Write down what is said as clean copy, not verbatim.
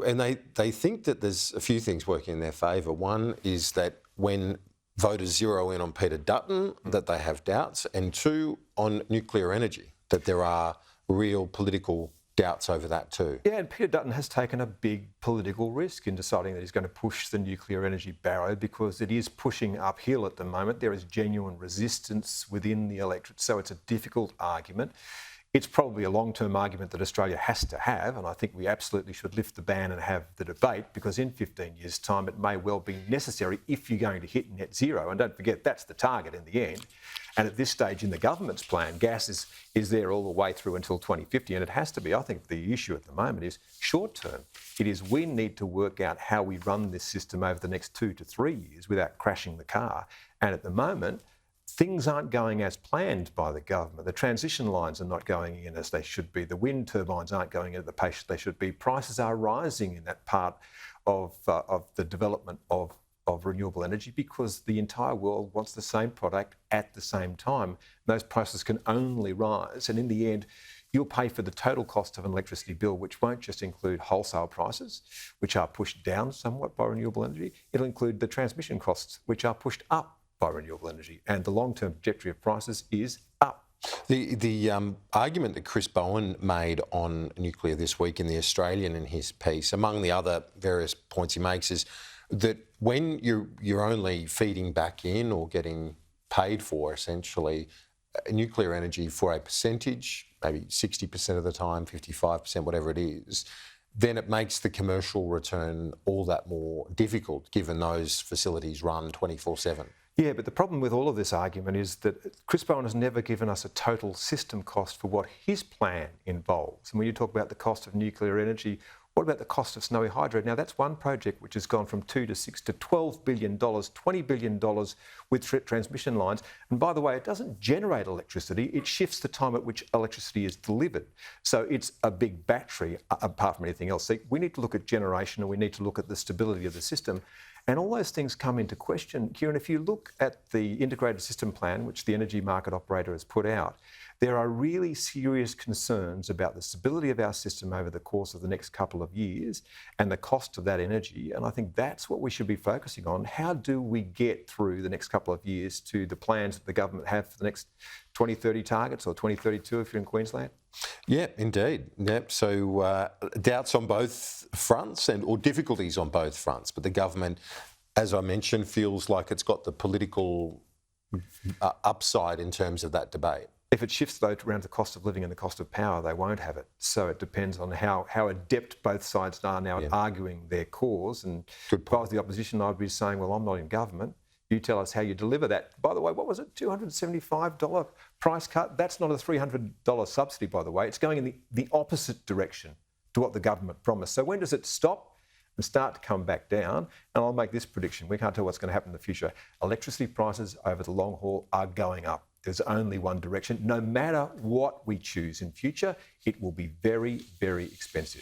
And they think that there's a few things working in their favour. One is that when voters zero in on Peter Dutton, that they have doubts, and two, on nuclear energy, that there are real political doubts over that too. Yeah, and Peter Dutton has taken a big political risk in deciding that he's going to push the nuclear energy barrow because it is pushing uphill at the moment. There is genuine resistance within the electorate, so it's a difficult argument. It's probably a long-term argument that Australia has to have, and I think we absolutely should lift the ban and have the debate, because in 15 years' time it may well be necessary if you're going to hit net zero. And don't forget, that's the target in the end. And at this stage in the government's plan, gas is there all the way through until 2050, and it has to be. I think the issue at the moment is short-term. It is we need to work out how we run this system over the next 2 to 3 years without crashing the car. And at the moment, things aren't going as planned by the government. The transition lines are not going in as they should be. The wind turbines aren't going in at the pace they should be. Prices are rising in that part of the development of renewable energy because the entire world wants the same product at the same time. Those prices can only rise. And in the end, you'll pay for the total cost of an electricity bill, which won't just include wholesale prices, which are pushed down somewhat by renewable energy. It'll include the transmission costs, which are pushed up by renewable energy, and the long-term trajectory of prices is up. The argument that Chris Uhlmann made on nuclear this week in The Australian in his piece, among the other various points he makes, is that when you're only feeding back in or getting paid for, essentially, nuclear energy for a percentage, maybe 60% of the time, 55%, whatever it is, then it makes the commercial return all that more difficult, given those facilities run 24/7. Yeah, but the problem with all of this argument is that Chris Bowen has never given us a total system cost for what his plan involves. And when you talk about the cost of nuclear energy, what about the cost of Snowy Hydro? Now, that's one project which has gone from $2 to $6 to $12 billion, $20 billion with transmission lines. And by the way, it doesn't generate electricity, it shifts the time at which electricity is delivered. So it's a big battery, apart from anything else. See, we need to look at generation and we need to look at the stability of the system. And all those things come into question. Kieran, if you look at the integrated system plan, which the energy market operator has put out, there are really serious concerns about the stability of our system over the course of the next couple of years and the cost of that energy. And I think that's what we should be focusing on. How do we get through the next couple of years to the plans that the government have for the next 2030 targets, or 2032 if you're in Queensland? Yeah, indeed. Yeah. So doubts on both fronts or difficulties on both fronts. But the government, as I mentioned, feels like it's got the political upside in terms of that debate. If it shifts, though, around the cost of living and the cost of power, they won't have it. So it depends on how adept both sides are now at arguing their cause. And if I was the opposition, I'd be saying, well, I'm not in government. You tell us how you deliver that. By the way, what was it? $275 price cut? That's not a $300 subsidy, by the way. It's going in the opposite direction to what the government promised. So when does it stop and start to come back down? And I'll make this prediction. We can't tell what's going to happen in the future. Electricity prices over the long haul are going up. There's only one direction. No matter what we choose in future, it will be very, very expensive.